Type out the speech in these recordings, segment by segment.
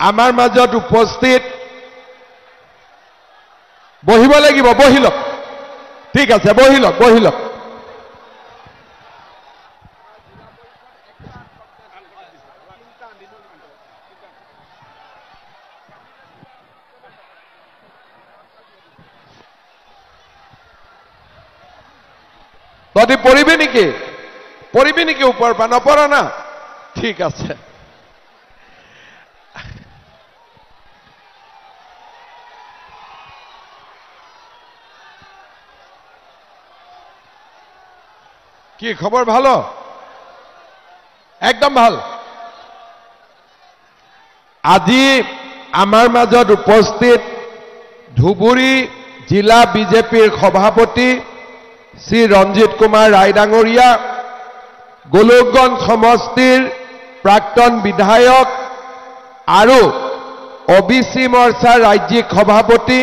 আমাৰ মাজত উপস্থিত বহিব লাগিব বহিলক ঠিক আছে বহিলক তহঁতি পৰিবি নেকি ওপৰৰ পৰা নপৰ না ঠিক আছে কি খবৰ ভাল একদম ভাল আজি আমাৰ মাজত উপস্থিত ধুবুৰী জিলা বিজেপিৰ সভাপতি শ্ৰী ৰঞ্জিত কুমাৰ ৰায় ডাঙৰীয়া গোলকগঞ্জ সমষ্টিৰ প্ৰাক্তন বিধায়ক আৰু ওবিসি মৰ্চাৰ ৰাজ্যিক সভাপতি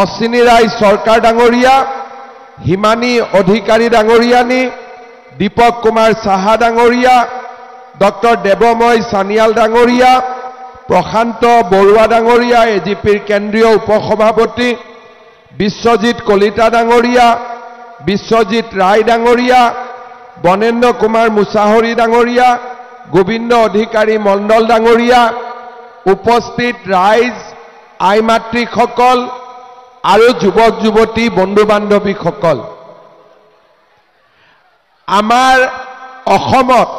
অশ্বিনী ৰায় চৰকাৰ ডাঙৰীয়া হিমানী অধিকাৰী ডাঙৰীয়ানী দীপক কুমাৰ সাহা ডাঙৰীয়া ডক্টৰ দেৱময় সানিয়াল ডাঙৰীয়া প্ৰশান্ত বৰুৱা ডাঙৰীয়া এজিপিৰ কেন্দ্ৰীয় উপসভাপতি বিশ্বজিৎ কলিতা ডাঙৰীয়া বিশ্বজিৎ ৰায় ডাঙৰীয়া বনেন্দ্ৰ কুমাৰ মুছাহৰী ডাঙৰীয়া গোবিন্দ অধিকাৰী মণ্ডল ডাঙৰীয়া উপস্থিত ৰাইজ আই মাতৃসকল আৰু যুৱক যুৱতী বন্ধু বান্ধৱীসকল আমাৰ অসমত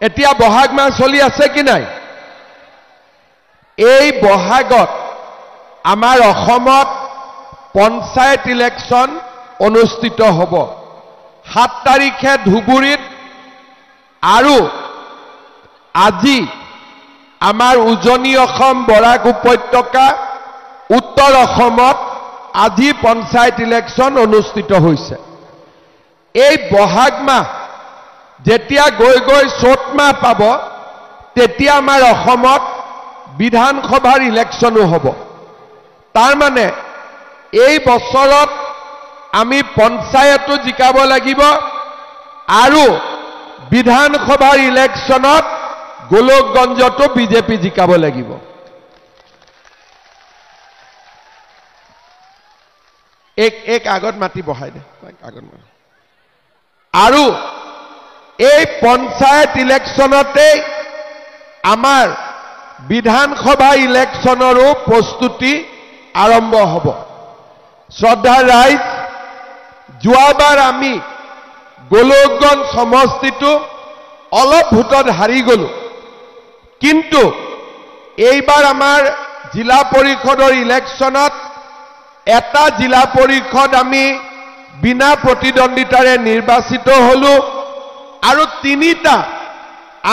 এতিয়া বহাগ মাহ চলি আছে কি নাই এই বহাগত আমাৰ অসমত পঞ্চায়ত ইলেকশ্যন অনুষ্ঠিত হ'ব 7 তাৰিখে ধুবুৰীত আৰু আজি আমাৰ উজনি অসম বৰাক উপত্যকা উত্তৰ অসমত আজি পঞ্চায়ত ইলেকশ্যন অনুষ্ঠিত হৈছে এই বহাগ মাহ যেতিয়া গৈ চ'ত মাহ পাব তেতিয়া আমাৰ অসমত বিধানসভাৰ ইলেকশ্যনো হ'ব তাৰ মানে এই বছৰত আমি পঞ্চায়তো জিকাব লাগিব আৰু বিধানসভাৰ ইলেকশ্যনত গোলকগঞ্জতো বিজেপি জিকাব লাগিব এক আগত মাটি বহাই দে আগত আৰু এই পঞ্চায়ত ইলেকশ্যনতে আমাৰ বিধানসভা ইলেকশ্যনৰো প্ৰস্তুতি আৰম্ভ হ'ব শ্ৰদ্ধাৰ ৰাইজ যোৱাবাৰ আমি গোলকগঞ্জ সমষ্টিটো অলপ ভোটত হাৰি গলো কিন্তু এইবাৰ আমাৰ জিলা পৰিষদৰ ইলেকশ্যনত এটা জিলা পৰিষদ আমি বিনা প্ৰতিদ্বন্দ্বিতাৰে নিৰ্বাচিত হলো আৰু 3টা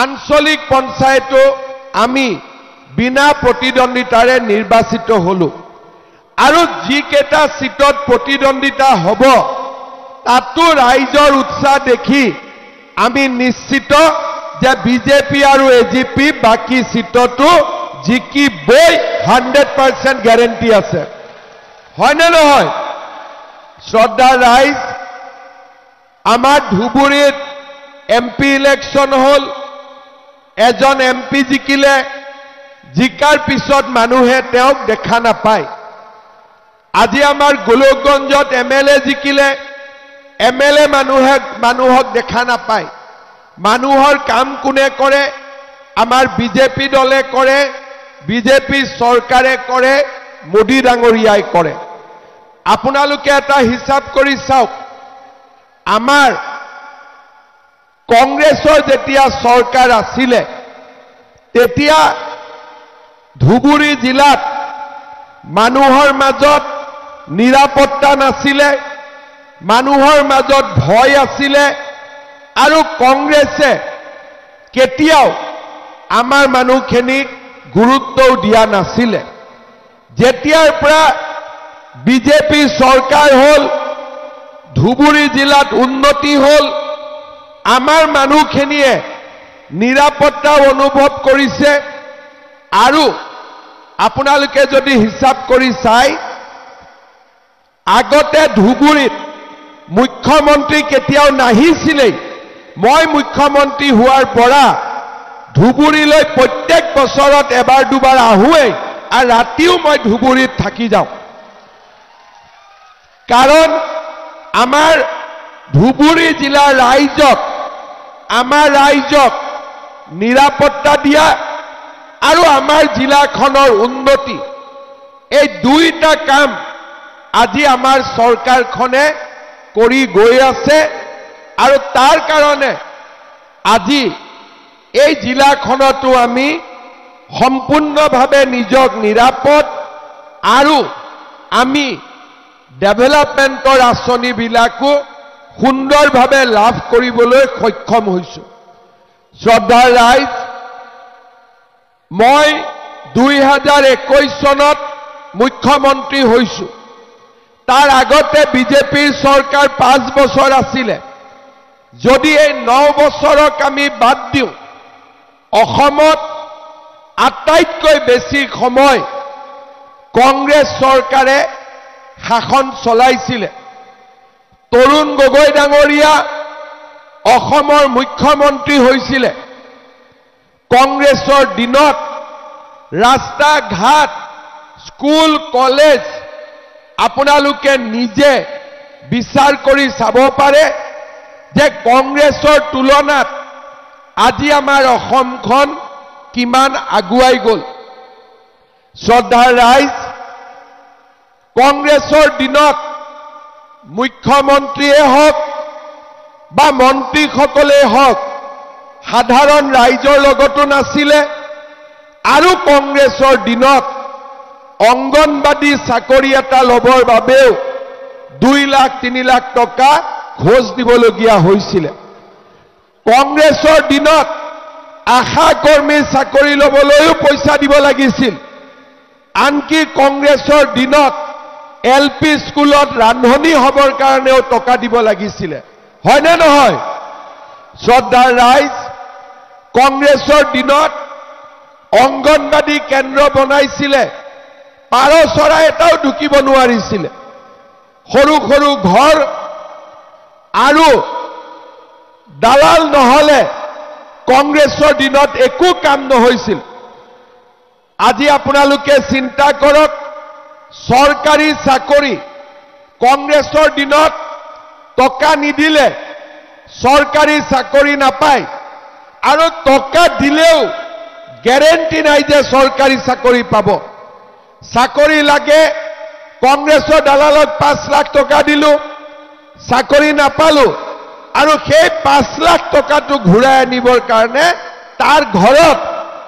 আঞ্চলিক পঞ্চায়তো আমি বিনা প্ৰতিদ্বন্দ্বিতাৰে নিৰ্বাচিত হলো আৰু যিকেইটা সিটত প্ৰতিদ্বন্দ্বিতা হ'ব তাতো ৰাইজৰ উৎসাহ দেখি আমি নিশ্চিত যে বিজেপি আৰু এজিপি বাকি সিটতো জিকিবই 100% গ্যাৰেণ্টি আছে হয় না নহয় শ্ৰদ্ধা ৰাইজ আমাৰ ধুবুৰীত এমপি ইলেকশ্যন হল এজন এমপি জিকিলে জিকাৰ পিছত মানুহে তেওঁক দেখা নাপায় আজি আমাৰ গোলকগঞ্জত এমএলএ জিকিলে এমএলএ মানুহক দেখা নাপায় মানুহৰ কাম কোনে কৰে আমাৰ বিজেপি দলে কৰে বিজেপি চৰকাৰে কৰে মোদী ডাঙৰীয়াই কৰে আপোনালোকে এটা হিসাব কৰি চাওক আমাৰ কংগ্ৰেছৰ যেতিয়া চৰকাৰ আছিলে তেতিয়া ধুবুৰী জিলাত মানুহৰ মাজত নিৰাপত্তা নাছিলে মানুহৰ মাজত ভয় আছিলে আৰু কংগ্ৰেছে কেতিয়াও আমাৰ মানুহখিনিক গুৰুত্ব দিয়া নাছিলে যেতিয়াৰ পৰা বিজেপি চৰকাৰ হল ধুবুৰী জিলাত উন্নতি হল আমাৰ মানুহখিনিয়ে নিৰাপত্তা অনুভৱ কৰিছে আৰু আপোনালোকে যদি হিসাব কৰি চাই আগতে ধুবুৰীত মুখ্যমন্ত্ৰী কেতিয়াও নাহিছিলে মই মুখ্যমন্ত্ৰী হোৱাৰ পৰা ধুবুৰীলৈ প্ৰত্যেক বছৰত এবাৰ দুবাৰ আহোৱেই আৰু ৰাতিও মই ধুবুৰীত থাকি যাওঁ কাৰণ আমাৰ ধুবুৰী জিলাৰ ৰাইজক আমাৰ ৰাইজক নিৰাপত্তা দিয়া আৰু আমাৰ জিলাখনৰ উন্নতি এই দুইটা কাম আজি আমাৰ চৰকাৰখনে কৰি গৈ আছে আৰু তাৰ কাৰণে আজি এই জিলাখনতো আমি সম্পূৰ্ণভাৱে নিজক নিৰাপদ আৰু আমি ডেভেলপমেণ্টৰ আঁচনিবিলাকো সুন্দৰভাৱে লাভ কৰিবলৈ সক্ষম হৈছোঁ শ্ৰদ্ধাৰ ৰাইজ মই 2021 চনত মুখ্যমন্ত্ৰী হৈছোঁ তাৰ আগতে বিজেপিৰ চৰকাৰ 5 বছৰ আছিলে যদি এই 9 বছৰক আমি বাদ দিওঁ অসমত আটাইতকৈ বেছি সময় কংগ্ৰেছ চৰকাৰে শাসন চলাইছিলে তৰুণ গগৈ ডাঙৰীয়া অসমৰ মুখ্যমন্ত্ৰী হৈছিলে কংগ্ৰেছৰ দিনত ৰাস্তা ঘাট স্কুল কলেজ আপোনালোকে নিজে বিচাৰ কৰি চাব পাৰে যে কংগ্ৰেছৰ তুলনাত আজি আমাৰ অসমখন কিমান আগুৱাই গ'ল শ্ৰদ্ধাৰ ৰাইজ কংগ্ৰেছৰ দিনত মুখ্যমন্ত্ৰীয়ে হওক বা মন্ত্ৰীসকলেই হওক সাধাৰণ ৰাইজৰ লগতো নাছিলে আৰু কংগ্ৰেছৰ দিনত অংগনবাদী চাকৰি এটা ল'বৰ বাবেও 2 লাখ 3 লাখ টকা ঘোষ দিবলগীয়া হৈছিলে কংগ্ৰেছৰ দিনত আশা কৰ্মী চাকৰি ল'বলৈও পইচা দিব লাগিছিল আনকি কংগ্ৰেছৰ দিনত এলপি স্কুলত ৰান্ধনি হ'বৰ কাৰণেও টকা দিব লাগিছিলে হয় নে নহয় শ্ৰদ্ধাৰ ৰাইজ কংগ্ৰেছৰ দিনত অংগনবাদী কেন্দ্ৰ বনাইছিলে পাৰ চৰাই এটাও ঢুকিব নোৱাৰিছিলে সৰু সৰু ঘৰ আৰু দালাল নহলে কংগ্ৰেছৰ দিনত একো কাম নহৈছিল আজি আপোনালোকে চিন্তা কৰক চৰকাৰী চাকৰি কংগ্ৰেছৰ দিনত টকা নিদিলে চৰকাৰী চাকৰি নাপায় আৰু টকা দিলেও গ্যাৰেণ্টি নাই যে চৰকাৰী চাকৰি পাব চাকৰি লাগে কংগ্ৰেছৰ দালালক 5 লাখ টকা দিলো চাকৰি নাপালো আৰু সেই 5 লাখ টকাটো ঘূৰাই আনিবৰ কাৰণে তাৰ ঘৰত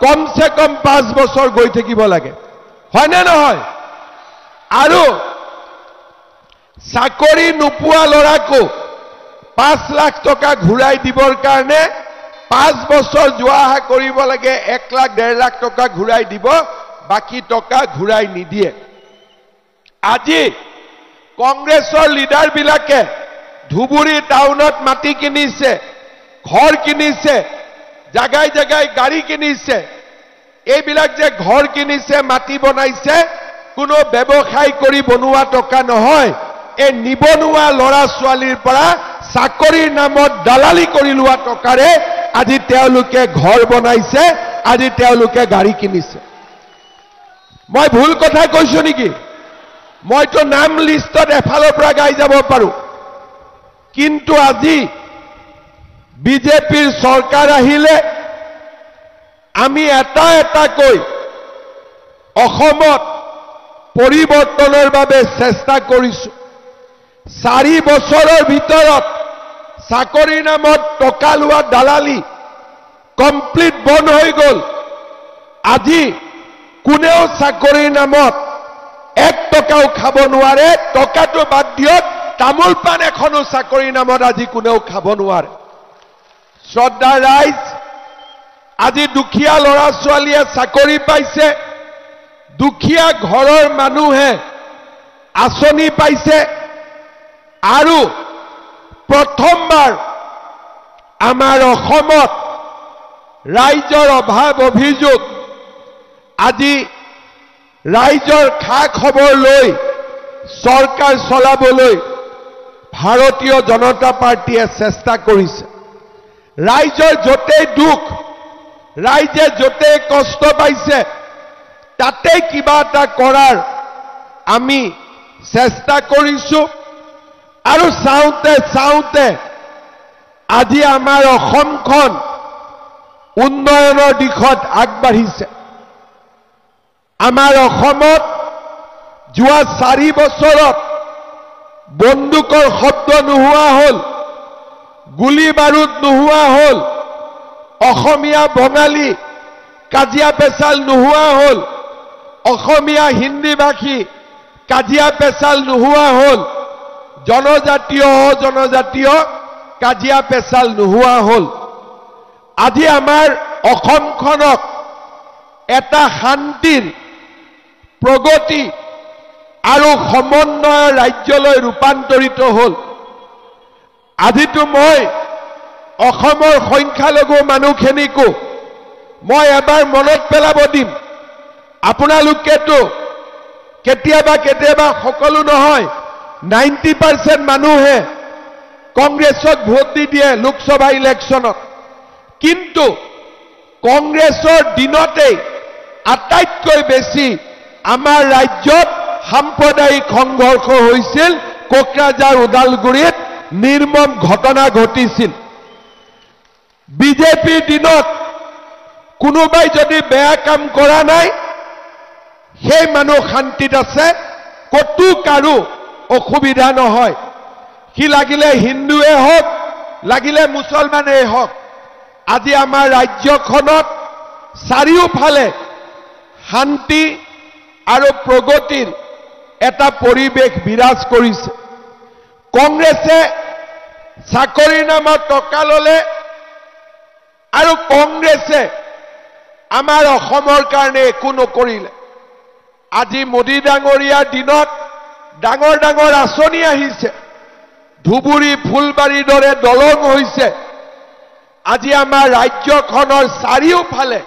কমসে কম 5 বছৰ গৈ থাকিব লাগে হয় নে নহয় আৰু চাকৰি নোপোৱা লৰাকো 5 লাখ টকা ঘূৰাই দিবৰ কাৰণে 5 বছৰ যোৱা আহা কৰিব লাগে 1 লাখ 1.5 লাখ টকা ঘূৰাই দিব বাকি টকা ঘূৰাই নিদিয়ে আজি কংগ্ৰেছৰ লিডাৰ বিলাকে ধুবুৰী টাউনত মাটি কিনিছে ঘৰ কিনিছে জাগাই জাগাই গাড়ী কিনিছে এইবিলাক যে ঘৰ কিনিছে মাটি বনাইছে কোনো ব্যৱসায় কৰি বনোৱা টকা নহয় এই নিবনুৱা লৰা ছোৱালীৰ পৰা চাকৰিৰ নামত দালালি কৰি লোৱা টকাৰে আজি তেওঁলোকে ঘৰ বনাইছে আজি তেওঁলোকে গাড়ী কিনিছে মই ভুল কথা কৈছো নেকি মইতো নাম লিষ্টত এফালৰ পৰা গাই যাব পাৰো কিন্তু আজি বিজেপিৰ চৰকাৰ আহিলে আমি এটা এটা কৈ অসমত পৰিৱৰ্তনৰ বাবে চেষ্টা কৰিছো 4 বছৰৰ ভিতৰত চাকৰিৰ নামত টকা লোৱা দালালি কমপ্লিট বন্ধ হৈ গ'ল আজি কোনেও চাকৰিৰ নামত 1 টকাও খাব নোৱাৰে টকাটো বাদ দিয়ক তামোল পান এখনো চাকৰিৰ নামত আজি কোনেও খাব নোৱাৰে শ্ৰদ্ধাৰ ৰাইজ আজি দুখীয়া লৰা ছোৱালীয়ে চাকৰি পাইছে দুখীয়া ঘৰৰ মানুহে আঁচনি পাইছে আৰু প্ৰথমবাৰ আমাৰ অসমত ৰাইজৰ অভাৱ অভিযোগ আজি ৰাইজৰ খা খবৰ লৈ চৰকাৰ চলাবলৈ ভাৰতীয় জনতা পাৰ্টিয়ে চেষ্টা কৰিছে ৰাইজৰ যতেই দুখ ৰাইজে য'তে কষ্ট পাইছে তাতে কিবা এটা কৰাৰ আমি চেষ্টা কৰিছো আৰু চাওঁতে চাওঁতে আজি আমাৰ অসমখন উন্নয়নৰ দিশত আগবাঢ়িছে আমাৰ অসমত যোৱা 4 বছৰত বন্দুকৰ শব্দ নোহোৱা হ'ল গুলি বাৰুদ নোহোৱা হ'ল অসমীয়া বঙালী কাজিয়া পেচাল নোহোৱা হ'ল অসমীয়া হিন্দী ভাষী কাজিয়া পেচাল নোহোৱা হ'ল জনজাতীয় অজনজাতীয় কাজিয়া পেচাল নোহোৱা হ'ল আজি আমাৰ অসমখনক এটা শান্তিৰ প্ৰগতি আৰু সমন্বয় ৰাজ্যলৈ ৰূপান্তৰিত হ'ল আজিতো মই অসমৰ সংখ্যালঘু মানুহখিনিকো মই এবাৰ মনত পেলাব দিম আপোনালোকেতো কেতিয়াবা কেতিয়াবা সকলো নহয় 90% মানুহে কংগ্ৰেছক ভোট দি দিয়ে লোকসভা ইলেকশ্যনত কিন্তু কংগ্ৰেছৰ দিনতেই আটাইতকৈ বেছি আমাৰ ৰাজ্যত সাম্প্ৰদায়িক সংঘৰ্ষ হৈছিল কোকৰাঝাৰ ওদালগুৰিত নিৰ্মম ঘটনা ঘটিছিল বিজেপিৰ দিনত কোনোবাই যদি বেয়া কাম কৰা নাই সেই মানুহ শান্তিত আছে কতো কাৰো অসুবিধা নহয় কি লাগিলে হিন্দুৱে হওক লাগিলে মুছলমানেই হওক আজি আমাৰ ৰাজ্যখনত চাৰিওফালে শান্তি আৰু প্ৰগতিৰ এটা পৰিৱেশ বিৰাজ কৰিছে কংগ্ৰেছে চাকৰিৰ নামত টকা ল'লে আৰু কংগ্ৰেছে আমাৰ অসমৰ কাৰণে একো নকৰিলে আজি মোদী ডাঙৰীয়াৰ দিনত ডাঙৰ ডাঙৰ আঁচনি আহিছে ধুবুৰী ফুলবাৰীৰ দৰে দলং হৈছে আজি আমাৰ ৰাজ্যখনৰ চাৰিওফালে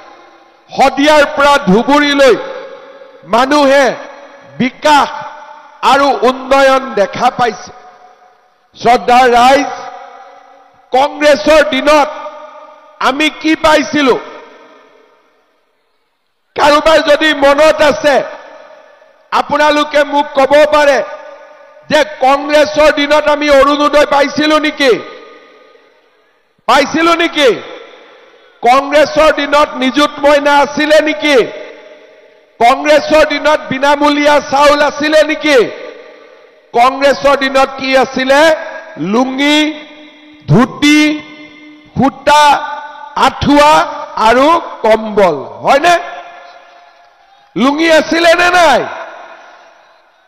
হদিয়াৰ পৰা ধুবুৰীলৈ মানুহে বিকাশ আৰু উন্নয়ন দেখা পাইছে শ্ৰদ্ধাৰ ৰাইজ কংগ্ৰেছৰ দিনত আমি কি পাইছিলো কাৰোবাৰ যদি মনত আছে আপোনালোকে মোক ক'ব পাৰে যে কংগ্ৰেছৰ দিনত আমি অৰুণোদয় পাইছিলো নেকি কংগ্ৰেছৰ দিনত নিযুত মইনা আছিলে নেকি কংগ্ৰেছৰ দিনত বিনামূলীয়া চাউল আছিলে নেকি কংগ্ৰেছৰ দিনত কি আছিলে লুঙ্গি ধুতি সূতা আঠুৱা আৰু কম্বল হয়নে লুঙ্গি আছিলে নে নাই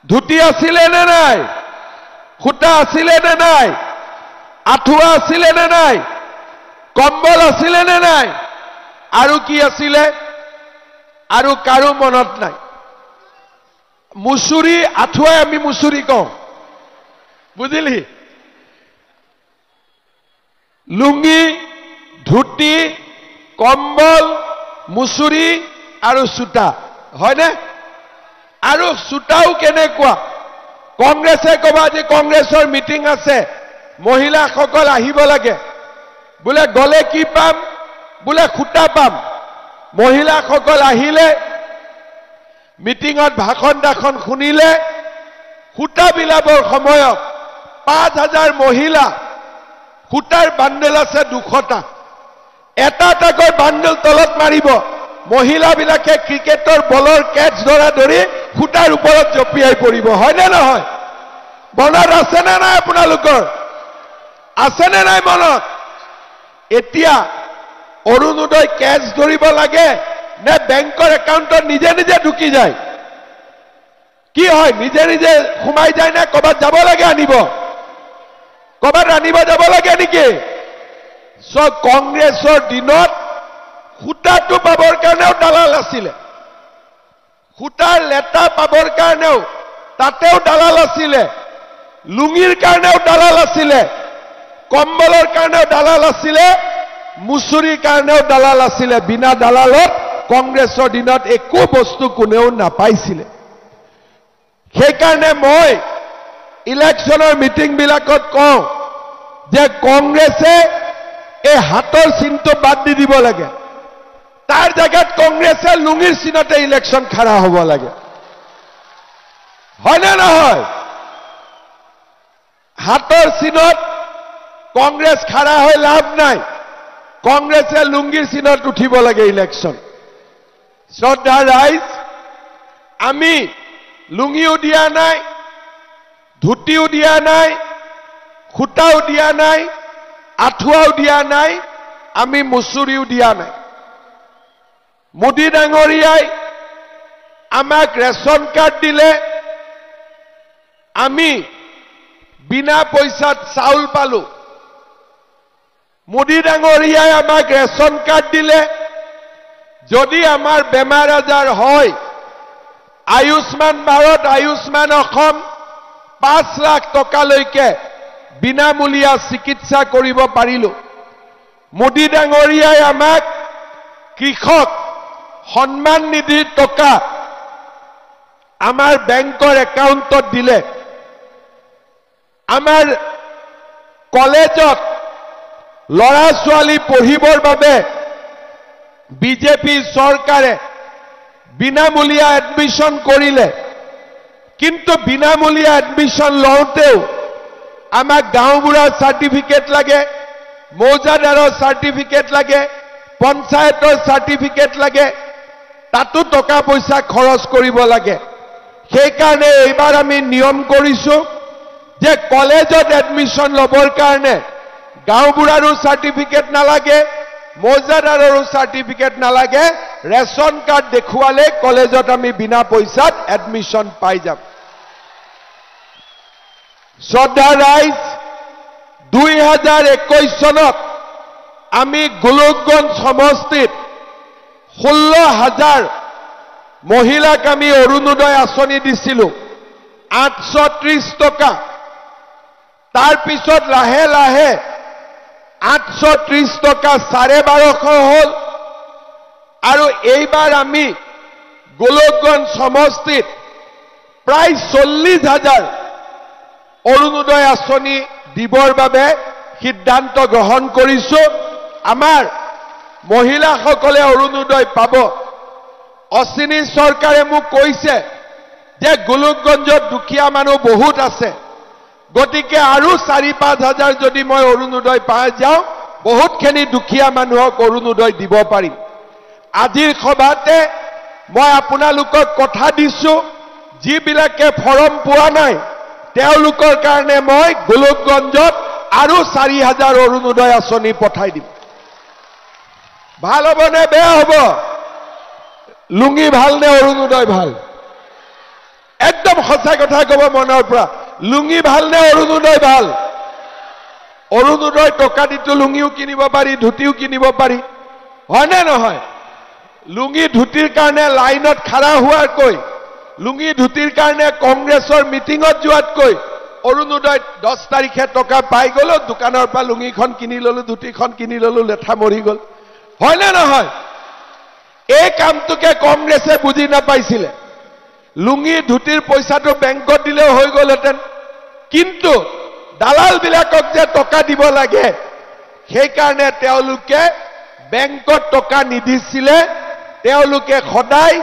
ধুতি আছিলে নে নাই সূতা আছিলে নে নাই আঠুৱা আছিলে নে নাই কম্বল আছিলে নে নাই আৰু কি আছিলে আৰু কাৰো মনত নাই মুছুৰী আঠুৱাই আমি মুছুৰী কওঁ বুজিলি লুঙ্গি ধুতি কম্বল মুছুৰী আৰু সূতা হয়নে আৰু সূতাও কেনেকুৱা কংগ্ৰেছে কবা যে কংগ্ৰেছৰ মিটিং আছে মহিলাসকল আহিব লাগে বোলে গলে কি পাম বোলে সূতা পাম মহিলাসকল আহিলে মিটিঙত ভাষণ দাখন শুনিলে সূতা বিলাবৰ সময়ত 5000 মহিলা সূতাৰ বান্ডেল আছে 200টা এটা টাকৈ বান্ডেল তলত মাৰিব মহিলাবিলাকে ক্ৰিকেটৰ বলৰ কেচ ধৰা ধৰি সূতাৰ ওপৰত জপিয়াই পৰিব হয়নে নহয় মনত আছে নে নাই আপোনালোকৰ আছে নে নাই মনত এতিয়া অৰুণোদয় কেচ ধৰিব লাগে নে বেংকৰ একাউণ্টত নিজে নিজে ঢুকি যায় কি হয় নিজে নিজে সোমাই যায় না কবাত যাব লাগে আনিব কবাত আনিব যাব লাগে নেকি সব কংগ্ৰেছৰ দিনত সূতাটো পাবৰ কাৰণেও দালাল আছিলে সূতাৰ লেটা পাবৰ কাৰণেও তাতেও দালাল আছিলে লুঙ্গিৰ কাৰণেও দালাল আছিলে কম্বলৰ কাৰণেও দালাল আছিলে মুছুৰীৰ কাৰণেও দালাল আছিলে বিনা দালালত কংগ্ৰেছৰ দিনত একো বস্তু কোনেও নাপাইছিলে সেইকাৰণে মই ইলেকশ্যনৰ মিটিং বিলাকত কওঁ যে কংগ্ৰেছে এই হাতৰ চিনটো বাদ দি দিব লাগে তাৰ জায়গাত কংগ্ৰেছে লুঙিৰ চিনতে ইলেকশন খাৰা হ'ব লাগে হয়নে নহয় হাতৰ চিনত কংগ্ৰেছ খাৰা হৈ লাভ নাই কংগ্ৰেছে লুঙ্গিৰ চিনত উঠিব লাগে ইলেকশন শ্ৰদ্ধা ৰাইজ আমি লুঙ্গিও দিয়া নাই ধুতিও দিয়া নাই খুটাও দিয়া নাই আঠুৱাও দিয়া নাই আমি মুচুৰিও দিয়া নাই মোদী ডাঙৰীয়াই আমাক ৰেশন কাৰ্ড দিলে আমি বিনা পইচাত চাউল পালো মোদী ডাঙৰীয়াই আমাক ৰেশন কাৰ্ড দিলে যদি আমাৰ বেমাৰ আজাৰ হয় আয়ুষ্মান ভাৰত আয়ুষ্মান অসম 5 লাখ টকালৈকে বিনামূলীয়া চিকিৎসা কৰিব পাৰিলো মোদী ডাঙৰীয়াই আমাক কৃষক সন্মান নিধিৰ টকা আমাৰ বেংকৰ একাউণ্টত দিলে আমাৰ কলেজত লৰা ছোৱালী পঢ়িবৰ বাবে বিজেপি চৰকাৰে বিনামূলীয়া এডমিশন কৰিলে কিন্তু বিনামূলীয়া এডমিশন লওঁতেও আমাক গাঁওবুঢ়াৰ সাৰ্টিফিকেট লাগে মৌজাদাৰৰ সাৰ্টিফিকেট লাগে পঞ্চায়তৰ সাৰ্টিফিকেট লাগে তাতো টকা পইচা খৰচ কৰিব লাগে সেই কাৰণে এইবাৰ আমি নিয়ম কৰিছো যে কলেজত এডমিশন লবৰ কাৰণে গাঁওবুঢ়াৰো সাৰ্টিফিকেট নালাগে মৌজাদাৰৰো সাৰ্টিফিকেট নালাগে ৰেশন কাৰ্ড দেখুৱালে কলেজত আমি বিনা পইচাত এডমিশন পাই যাম শ্ৰদ্ধা ৰাইজ 2021 চনত আমি গোলকগঞ্জ সমষ্টিত 16,000 মহিলাক আমি অৰুণোদয় আঁচনি দিছিলো 830 টকা তাৰ পিছত লাহে লাহে 830 টকা 1250 হল আৰু এইবাৰ আমি গোলকগঞ্জ সমষ্টিত প্ৰায় 40,000 অৰুণোদয় আঁচনি দিবৰ বাবে সিদ্ধান্ত গ্ৰহণ কৰিছো আমাৰ মহিলাসকলে অৰুণোদয় পাব অশ্বিনী চৰকাৰে মোক কৈছে যে গোলকগঞ্জত দুখীয়া মানুহ বহুত আছে গতিকে আৰু 4-5 হাজাৰ যদি মই অৰুণোদয় পাই যাওঁ বহুতখিনি দুখীয়া মানুহক অৰুণোদয় দিব পাৰিম আজিৰ সভাতে মই আপোনালোকক কথা দিছো যিবিলাকে ফৰম পোৱা নাই তেওঁলোকৰ কাৰণে মই গোলকগঞ্জত আৰু 4,000 অৰুণোদয় আঁচনি পঠাই দিম ভাল হ'ব নে বেয়া হ'ব লুঙ্গি ভাল নে অৰুণোদয় ভাল একদম সঁচা কথা ক'ব মনৰ পৰা লুঙ্গি ভাল নে অৰুণোদয় ভাল অৰুণোদয় টকা দিটো লুঙ্গিও কিনিব পাৰি ধুতিও কিনিব পাৰি হয় নে নহয় লুঙ্গি ধুতিৰ কাৰণে লাইনত খাৰা হোৱাকৈ লুঙ্গি ধুতিৰ কাৰণে কংগ্ৰেছৰ মিটিঙত যোৱাতকৈ অৰুণোদয় 10 তাৰিখে টকা পাই গলো দোকানৰ পৰা লুঙ্গিখন কিনি ললো ধুতিখন কিনি ললো লেঠা মৰি গল হয় নে নহয় এই কামটোকে কংগ্ৰেছে বুজি নাপাইছিলে লুঙ্গি ধুতিৰ পইচাটো বেংকত দিলে হৈ গলহেতেন কিন্তু দালাল বিলাকক যে টকা দিব লাগে সেই কাৰণে তেওঁলোকে বেংকত টকা নিদিছিলে তেওঁলোকে সদায়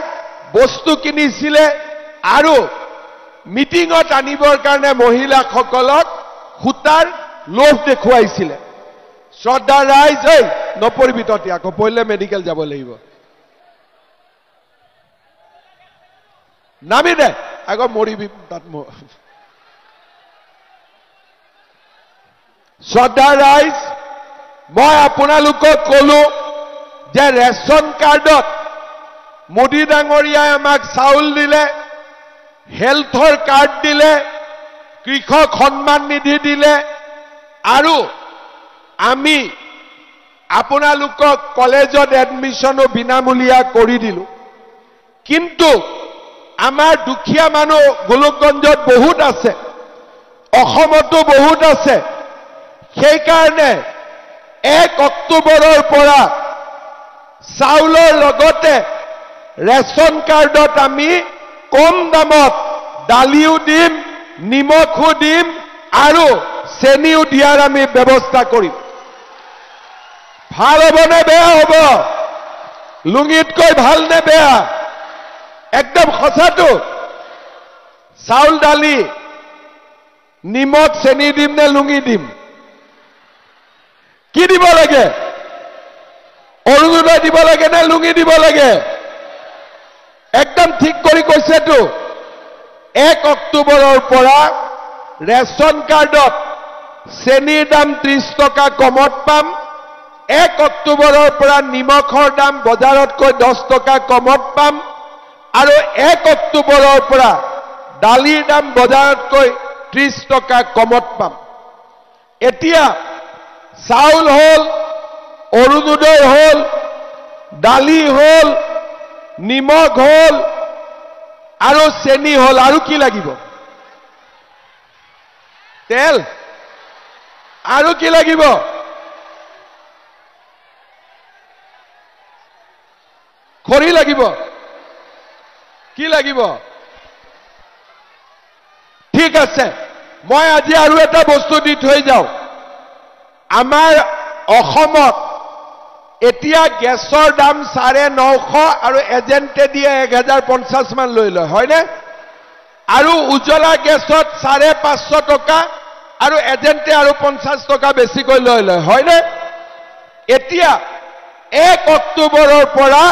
বস্তু কিনিছিলে আৰু মিটিঙত আনিবৰ কাৰণে মহিলাসকলক খুটাৰ লোভ দেখুৱাইছিলে শ্ৰদ্ধা ৰাইজ এই নপৰিবি তই আকৌ পहिले মেডিকেল যাব লাগিব নামি দে আকৌ মৰিবি তাত শ্ৰদ্ধা ৰাইজ মই আপোনালোকক কলো যে ৰেশন কাৰ্ডত মোদী ডাঙৰীয়াই আমাক চাউল দিলে হেলথৰ কাৰ্ড দিলে কৃষক সন্মান নিধি দিলে আৰু আমি আপোনালোকক কলেজত এডমিশনো বিনামূলীয়া কৰি দিলো কিন্তু আমাৰ দুখীয়া মানুহ গোলকগঞ্জত বহুত আছে অসমতো বহুত আছে সেই কাৰণে 1 অক্টোবৰৰ পৰা চাউলৰ লগতে ৰেশন কাৰ্ডত আমি কম দামত দালিও দিম নিমখো দিম আৰু চেনিও দিয়াৰ আমি ব্যৱস্থা কৰিম ভাল হ'ব নে বেয়া হ'ব লুঙিতকৈ ভাল নে বেয়া একদম সঁচাটো চাউল দালি নিমখ চেনি দিম নে লুঙি দিম কি দিব লাগে অৰুণোদয় দিব লাগে নে লুঙি দিব লাগে একদম ঠিক কৰি কৈছেতো 1 অক্টোবৰৰ পৰা ৰেচন কাৰ্ডত চেনিৰ দাম 30 টকা কমত পাম 1 অক্টোবৰৰ পৰা নিমখৰ দাম বজাৰতকৈ 10 টকা কমত পাম আৰু 1 অক্টোবৰৰ পৰা দালিৰ দাম বজাৰতকৈ 30 টকা কমত পাম এতিয়া চাউল হল অৰুণোদয় হল দালি হল নিমখ হল আৰু চেনি হল আৰু কি লাগিব তেল আৰু কি লাগিব খৰি লাগিব কি লাগিব ঠিক আছে মই আজি আৰু এটা বস্তু দি থৈ যাও আমাৰ অসমত এতিয়া গেছৰ দাম 950 আৰু এজেন্টে দিয়ে 1050 মান লৈ লয় হয়নে আৰু উজ্জ্বলা গেছত 550 টকা আৰু এজেন্টে আৰু 50 টকা বেছিকৈ লৈ লয় হয়নে এতিয়া 1 অক্টোবৰৰ পৰা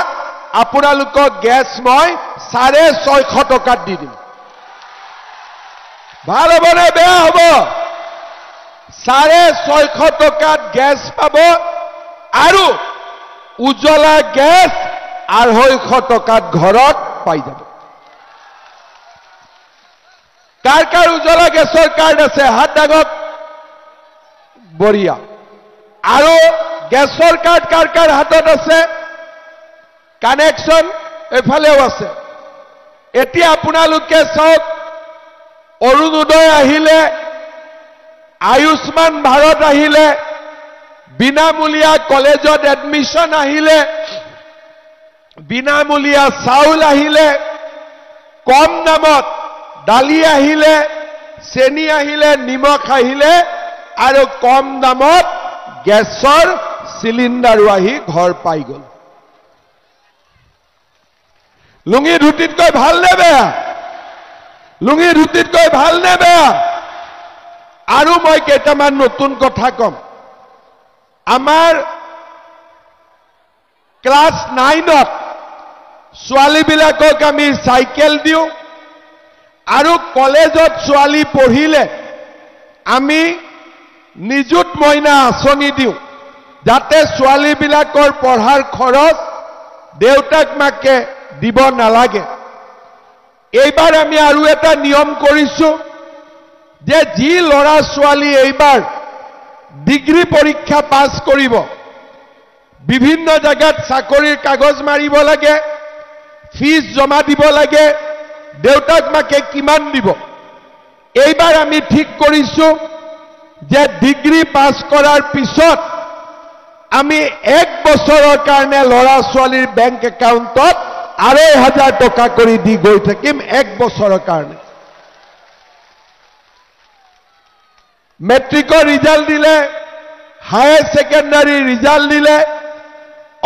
আপোনালোকক গেছ মই 650 টকাত দি দিম ভাল হ'ব নে বেয়া হ'ব 650 টকাত গেছ পাব আৰু উজ্জ্বলা গেছ 250 টকাত ঘৰত পাই যাব কাৰ কাৰ উজ্জ্বলা গেছৰ কাৰ্ড আছে হাত দাঙক বঢ়িয়া আৰু গেছৰ কাৰ্ড কাৰ কাৰ হাতত আছে কানেকশ্যন এফালেও আছে এতিয়া আপোনালোকে চাওক অৰুণোদয় আহিলে আয়ুষ্মান ভাৰত আহিলে বিনামূলীয়া কলেজত এডমিশন আহিলে বিনামূলীয়া চাউল আহিলে কম দামত দালি আহিলে চেনি আহিলে নিমখ আহিলে আৰু কম দামত গেছৰ সিলিন্ডাৰো আহি ঘৰ পাই গল লুঙি ধুতিতকৈ ভাল নে বেয়া লুঙি ধুতিতকৈ ভাল নে বেয়া আৰু মই কেইটামান নতুন কথা কম আমাৰ ক্লাস 9ত ছোৱালীবিলাকক আমি সাইকেল দিও আৰু কলেজত ছোৱালী পঢ়িলে আমি নিযুত মইনা আঁচনি দিও যাতে ছোৱালীবিলাকৰ পঢ়াৰ খৰচ দেউতাক মাকে দিব নালাগে এইবাৰ আমি আৰু এটা নিয়ম কৰিছো যে যি লৰা ছোৱালী এইবাৰ ডিগ্ৰী পৰীক্ষা পাছ কৰিব বিভিন্ন জায়গাত চাকৰিৰ কাগজ মাৰিব লাগে ফিজ জমা দিব লাগে দেউতাক মাকে কিমান দিব এইবাৰ আমি ঠিক কৰিছো যে ডিগ্ৰী পাছ কৰাৰ পিছত আমি 1 বছৰৰ কাৰণে লৰা ছোৱালীৰ বেংক একাউণ্টত 2,500 টকা কৰি দি গৈ থাকিম 1 বছৰৰ কাৰণে মেট্ৰিকৰ ৰিজাল্ট দিলে হায়াৰ সেকেন্ডাৰী ৰিজাল্ট দিলে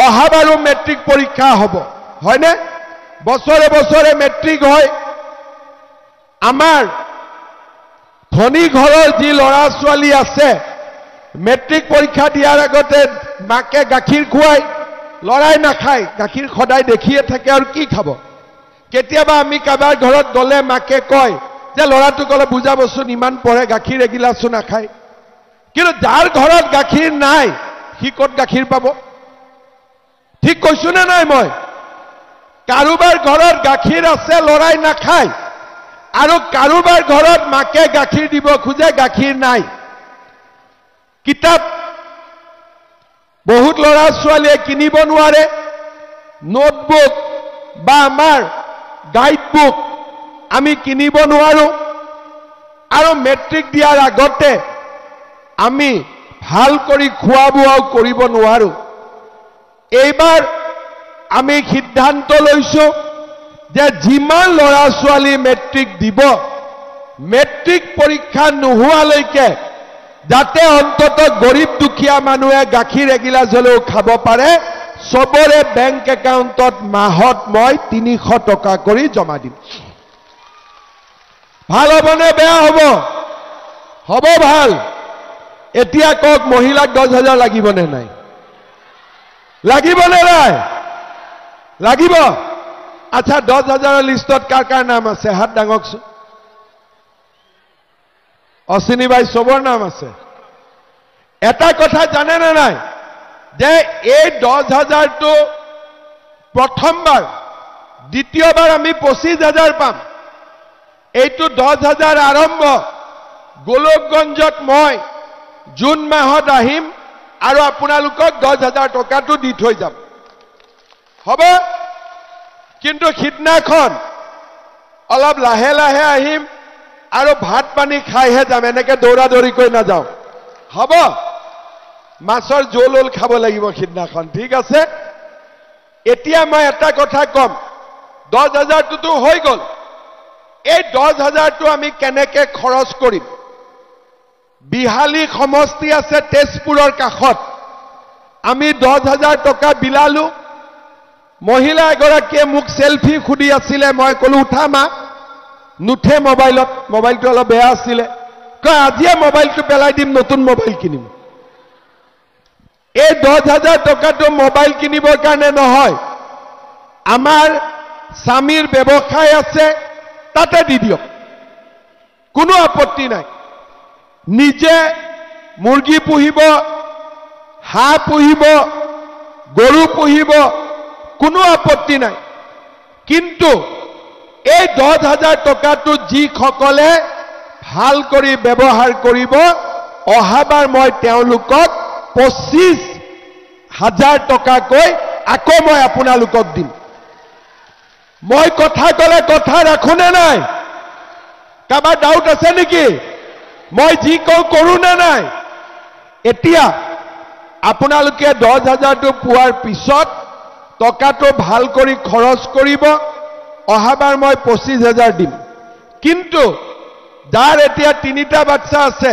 অহাবাৰো মেট্ৰিক পৰীক্ষা হ'ব হয়নে বছৰে বছৰে মেট্ৰিক হয় আমাৰ ধনী ঘৰৰ যি লৰা ছোৱালী আছে মেট্ৰিক পৰীক্ষা দিয়াৰ আগতে মাকে গাখীৰ খুৱাই লৰাই নাখায় গাখীৰ সদায় দেখিয়ে থাকে আৰু কি খাব কেতিয়াবা আমি কাবাৰ ঘৰত গলে মাকে কয় যে লৰাটোক অলপ বুজাবচোন ইমান পঢ়ে গাখীৰ এগিলাচো নাখায় কিন্তু যাৰ ঘৰত গাখীৰ নাই সি ক'ত গাখীৰ পাব ঠিক কৈছো নে নাই মই কাৰোবাৰ ঘৰত গাখীৰ আছে লৰাই নাখায় আৰু কাৰোবাৰ ঘৰত মাকে গাখীৰ দিব খোজে গাখীৰ নাই কিতাপ বহুত লৰা ছোৱালীয়ে কিনিব নোৱাৰে নোটবুক বা আমাৰ গাইড বুক আমি কিনিব নোৱাৰো আৰু মেট্ৰিক দিয়াৰ আগতে আমি ভাল কৰি খোৱা বোৱাও কৰিব নোৱাৰো এইবাৰ আমি সিদ্ধান্ত লৈছো যে যিমান লৰা ছোৱালী মেট্ৰিক দিব মেট্ৰিক পৰীক্ষা নোহোৱালৈকে যাতে অন্তত গৰীব দুখীয়া মানুহে গাখীৰ এগিলাচ হলেও খাব পাৰে সবৰে বেংক একাউণ্টত মাহত মই 300 টকা কৰি জমা দিম ভাল হ'বনে বেয়া হ'ব হ'ব ভাল এতিয়া কক মহিলাক 10,000 লাগিবনে নাই লাগিবনে নাই লাগিব আচ্ছা 10,000 লিষ্টত কাৰ নাম আছে হাত ডাঙকচোন অশ্বিনী বাই সবৰ নাম আছে এটা কথা জানে না নাই যে এই 10,000 টো প্ৰথমবাৰ দ্বিতীয়বাৰ আমি 25,000 পাম এইটো 10,000 আৰম্ভ গোলকগঞ্জত মই জুন মাহত আহিম আৰু আপোনালোকক 10,000 টকাটো দি থৈ যাম হ'ব কিন্তু সিদিনাখন অলপ লাহে লাহে আহিম আৰু ভাত পানী খাইহে যাম এনেকে দৌৰা দৌৰি কৰি নাযাওঁ হ'ব মাছৰ জোল খাব লাগিব সিদিনাখন ঠিক আছে এতিয়া মই এটা কথা কম 10,000 টো হৈ গল এই 10,000 টো আমি কেনেকে খৰচ কৰিম বিহালী সমষ্টি আছে তেজপুৰৰ কাষত আমি 10,000 টকা বিলালো মহিলা এগৰাকীয়ে মোক সেলফি খুদি আছিলে মই কলো উঠা মা নুঠে মোবাইলটো অলপ বেয়া আছিলে কয় আজিয়ে মোবাইলটো পেলাই দিম নতুন মোবাইল কিনিম এই 10,000 টকাটো মোবাইল কিনিবৰ কাৰণে নহয় আমাৰ স্বামীৰ ব্যৱসায় আছে তাতে দি দিয়ক কোনো আপত্তি নাই নিজে মুৰ্গী পুহিব হাঁহ পুহিব গৰু পুহিব কোনো আপত্তি নাই কিন্তু এই 10,000 টকাটো যিসকলে ভাল কৰি ব্যৱহাৰ কৰিব অহাবাৰ মই তেওঁলোকক 25,000 টকাকৈ আকৌ মই আপোনালোকক দিম মই কথা কলে কথা ৰাখোনে নাই কাবাৰ ডাউট আছে নেকি মই যি কৰো না নাই এতিয়া আপোনালোকে 10,000 টো পোৱাৰ পিছত টকাটো ভাল কৰি খৰচ কৰিব অহাবাৰ মই 25,000 দিম কিন্তু যাৰ এতিয়া 3টা বাচ্চা আছে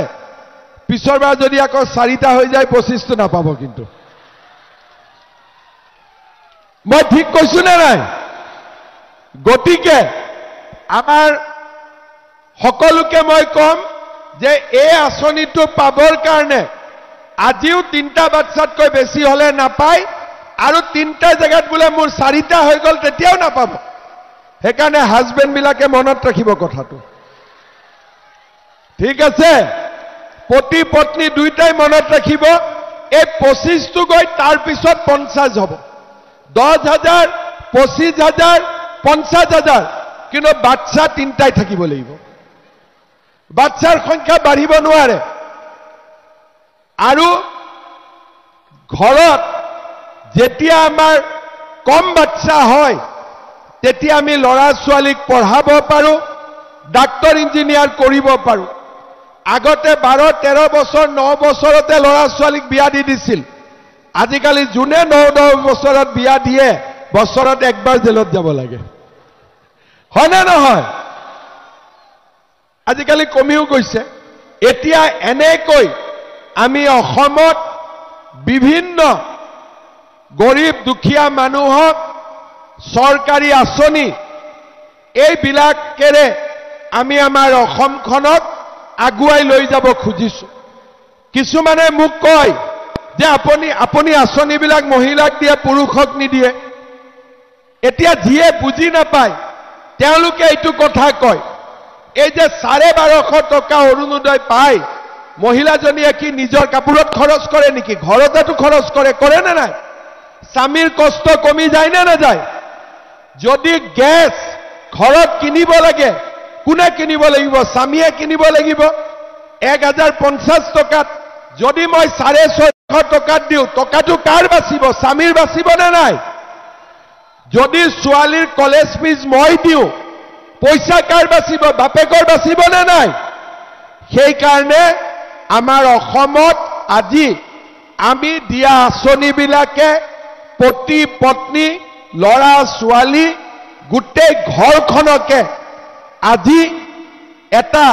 পিছৰবাৰ যদি আকৌ 4টা হৈ যায় 25 টো নাপাব কিন্তু মই ঠিক কৈছো না নাই গতিকে আমাৰ সকলোকে মই কম যে এই আঁচনিটো পাবৰ কাৰণে আজিও 3টা বাচ্চাতকৈ বেছি হলে নাপায় আৰু 3টা জায়গাত বোলে মোৰ 4টা হৈ গল তেতিয়াও নাপাব সেইকাৰণে হাজবেণ্ড বিলাকে মনত ৰাখিব কথাটো ঠিক আছে পতি পত্নী দুইটাই মনত ৰাখিব এই 25 টো গৈ তাৰ পিছত 50 হ'ব 10,000 25,000 50,000 কিন্তু বাচ্চা 3টাই থাকিব লাগিব বাচ্চাৰ সংখ্যা বাঢ়িব নোৱাৰে আৰু ঘৰত যেতিয়া আমাৰ কম বাচ্চা হয় তেতিয়া আমি লৰা ছোৱালীক পঢ়াব পাৰো ডাক্তৰ ইঞ্জিনিয়াৰ কৰিব পাৰো আগতে 12-13 বছৰ 9 বছৰতে লৰা ছোৱালীক বিয়া দি দিছিল আজিকালি জুনে 9 বছৰত বিয়া দিয়ে বছৰত একবাৰ জেলত যাব লাগে হয় না নহয় আজিকালি কমিও গৈছে এতিয়া এনেকৈ আমি অসমত বিভিন্ন গৰীব দুখীয়া মানুহক চৰকাৰী আঁচনি এইবিলাকেৰে আমি আমাৰ অসমখনক আগুৱাই লৈ যাব খুজিছো কিছুমানে মোক কয় যে আপুনি আঁচনিবিলাক মহিলাক দিয়ে পুৰুষক নিদিয়ে এতিয়া যিয়ে বুজি নাপায় তেওঁলোকে এইটো কথা কয় এই যে 1250 টকা অৰুণোদয় পায় মহিলাজনীয়ে কি নিজৰ কাপোৰত খৰচ কৰে নেকি ঘৰতেতো খৰচ কৰে না নাই স্বামীৰ কষ্ট কমি যায় না নাযায় যদি গ্যাস ঘৰত কিনিব লাগে কোনে কিনিব লাগিব স্বামীয়ে কিনিব লাগিব 1050 টকাত যদি মই 650 টকাত দিও টকাটো কাৰ বাচিব স্বামীৰ বাচিব না নাই যদি ছোৱালীৰ কলেজ ফিজ মই দিও পইচা কাৰ বাচিব বাপেকৰ বাচিব না নাই সেই কাৰণে আমাৰ অসমত আজি আমি দিয়া আঁচনিবিলাকে পতি পত্নী লৰা ছোৱালী গোটেই ঘৰখনকে আজি এটা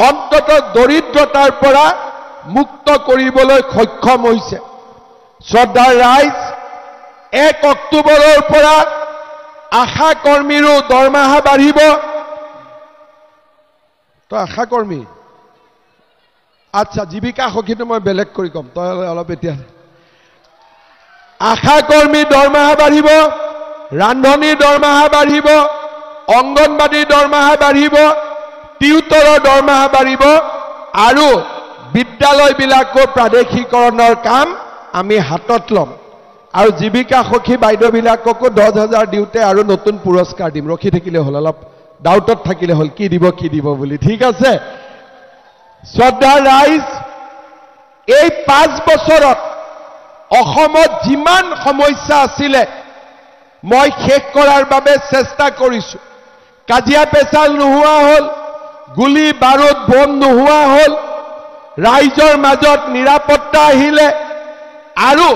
অন্তত দৰিদ্ৰতাৰ পৰা মুক্ত কৰিবলৈ সক্ষম হৈছে শ্ৰদ্ধাৰ ৰাইজ 1 অক্টোবৰৰ পৰা আশা কৰ্মীৰো দৰমহা বাঢ়িব। তো আশা কৰ্মী আচ্ছা জীৱিকা সখীটো মই বেলেগ কৰি কম, তই অলপ এতিয়া আশা কৰ্মী দৰমহা বাঢ়িব, ৰান্ধনীৰ দৰমহা বাঢ়িব, অংগনবাদীৰ দৰমহা বাঢ়িব, টিউটৰৰ দৰমহা বাঢ়িব আৰু বিদ্যালয়বিলাকৰ প্ৰাদেশিকৰণৰ কাম আমি হাতত ল'ম আৰু জীৱিকা সখী বাইদেউবিলাককো 10,000 দিওঁতে আৰু নতুন পুৰস্কাৰ দিম। ৰখি থাকিলে হ'ল, অলপ ডাউটত থাকিলে হ'ল কি দিব বুলি, ঠিক আছে। শ্ৰদ্ধাৰ ৰাইজ, এই 5 বছৰত অসমত যিমান সমস্যা আছিলে মই শেষ কৰাৰ বাবে চেষ্টা কৰিছোঁ। কাজিয়া পেচাল নোহোৱা হ'ল, গুলি বাৰুদ বম নোহোৱা হ'ল, ৰাইজৰ মাজত নিৰাপত্তা আহিলে আৰু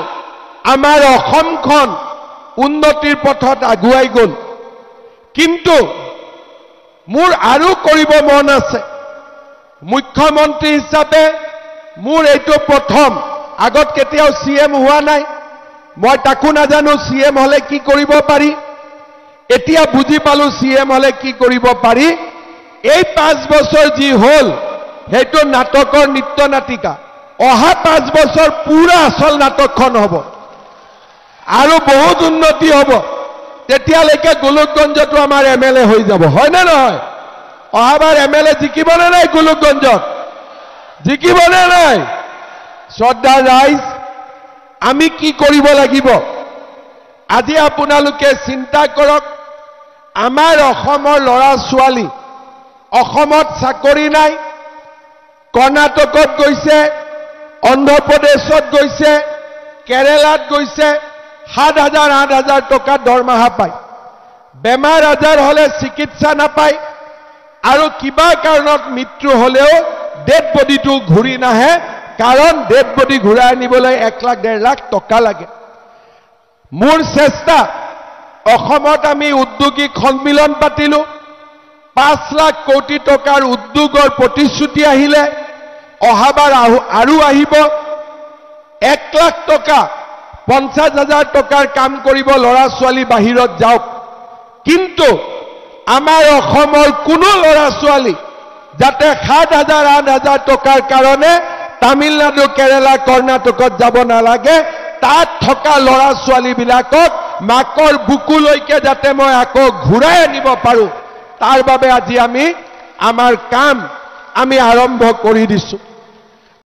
আমাৰ অসমখন উন্নতিৰ পথত আগুৱাই গ'ল। কিন্তু মোৰ আৰু কৰিব মন আছে। মুখ্যমন্ত্ৰী হিচাপে মোৰ এইটো প্ৰথম, আগত কেতিয়াও CM হোৱা নাই, মই তাকো নাজানো CM হলে কি কৰিব পাৰি। এতিয়া বুজি পালো CM হলে কি কৰিব পাৰি। এই 5 বছৰ যি হ'ল সেইটো নাটকৰ নিত্য নাটিকা। অহা 5 বছৰ পুৰা আচল নাটকখন হ'ব আৰু বহুত উন্নতি হ'ব। তেতিয়ালৈকে গোলকগঞ্জতো আমাৰ MLA হৈ যাব, হয় নে নহয়? অহাবাৰ MLA জিকিবনে নাই? গোলকগঞ্জত জিকিবনে নাই? শ্ৰদ্ধাৰ ৰাইজ, আমি কি কৰিব লাগিব আজি আপোনালোকে চিন্তা কৰক। আমাৰ অসমৰ ল'ৰা ছোৱালী অসমত চাকৰি নাই, কৰ্ণাটকত গৈছে, অন্ধ্ৰপ্ৰদেশত গৈছে, কেৰেলাত গৈছে, 7,000-8,000 টকা দৰমহা পায়। বেমাৰ আজাৰ হলে চিকিৎসা নাপায় আৰু কিবা কাৰণত মৃত্যু হলেও ডেড বডিটো ঘূৰি নাহে, কাৰণ ডেড বডি ঘূৰাই আনিবলৈ 1 লাখ 1.5 লাখ টকা লাগে। মোৰ চেষ্টা, অসমত আমি উদ্যোগিক সন্মিলন পাতিলো, 5 লাখ কোটি টকাৰ উদ্যোগৰ প্ৰতিশ্ৰুতি আহিলে, অহাবাৰ আৰু আহিব। 1 লাখ টকা 50,000 টকাৰ কাম কৰিব ল'ৰা ছোৱালী বাহিৰত যাওক। কিন্তু আমাৰ অসমৰ কোনো ল'ৰা ছোৱালী যাতে 7,000-8,000 টকাৰ কাৰণে তামিলনাডু, কেৰেলা, কৰ্ণাটকত যাব নালাগে। তাত থকা ল'ৰা ছোৱালীবিলাকক মাকৰ বুকুলৈকে যাতে মই আকৌ ঘূৰাই আনিব পাৰোঁ, তাৰ বাবে আজি আমি আমাৰ কাম আমি আৰম্ভ কৰি দিছোঁ।